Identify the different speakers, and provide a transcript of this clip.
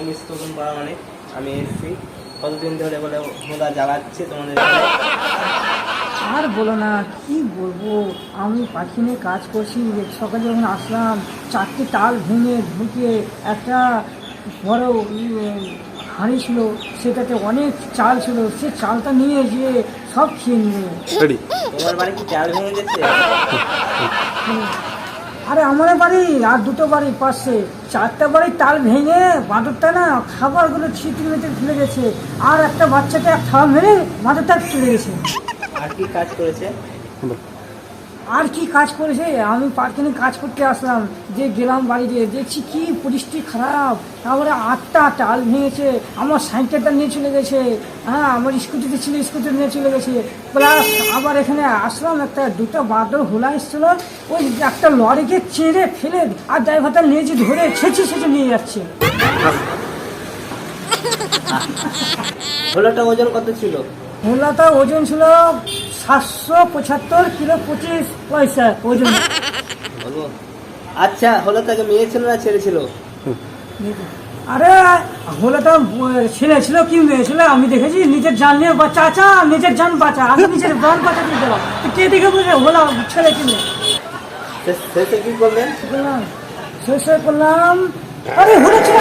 Speaker 1: মিষ্টন পাড়া মানে আমি এসেছি কতদিন ধরে বলে হোলা জ্বালাচ্ছে তোমাদের।
Speaker 2: আর বলো না, কি বলবো, আমি পাখি নিয়ে কাজ করছি। সকালে যখন আসলাম, 4টে তাল ভেঙে ঢুকে একটা বড় হাঁড়ি ছিল, সেটাতে অনেক চাল ছিল, সে চালটা নিয়ে গিয়ে সব খেয়ে নিয়ে।
Speaker 1: তোমার বাড়ি কি চাল ভেঙে গেছে?
Speaker 2: আরে আমার বাড়ি আর দুটো বাড়ির পাশে 4টা বাড়ির তাল ভেঙে বাঁদরটা না খাবারগুলো ছিটিয়ে মেটে ফেলে গেছে, আর একটা বাচ্চাকে খাওয়া মেরে বাঁদরটা চলে গেছে।
Speaker 1: আর কি কাজ করেছে?
Speaker 2: আর কি কাজ করেছে, আমি পার্কে নিয়ে কাজ করতে আসলাম, যে গেলাম বাড়ি দিয়ে দেখছি কি পরিস্থিতি খারাপ। তারপরে 8টা তাল ভেঙেছে, আমার সাইকেলটা নিয়ে চলে গেছে, হ্যাঁ আমার স্কুটিতে ছিল স্কুটি নিয়ে চলে গেছে। প্লাস আবার এখানে আসলাম, দুটো বাদর হোলা এসেছিলো, ওই একটা লরিকে চেড়ে ফেলে আর ড্রাইভারটা নিয়েছে ধরে ছেঁচে নিয়ে যাচ্ছে।
Speaker 1: হোলাটা ওজন কত ছিল?
Speaker 2: হোলাটা ওজন ছিল 775 কিলো 25 পয়সা ওজন।
Speaker 1: বলবো আচ্ছা, হোলাটাকে মেয়ে ছিল না ছেলে ছিল?
Speaker 2: আরে হোলাটা ছেলে ছিল কি মেয়ে ছিল, আমি দেখেছি। নিজের জান নিয়ে চাচা, নিজের জান বাঁচা, আমি নিজের জান বাঁচাতে গেলাম, কে দেখে বুঝে হোলা ছেলে ছিল।
Speaker 1: শেষে কি করলেন?
Speaker 2: বললাম শেষ করলাম, আরে হোলা ছিল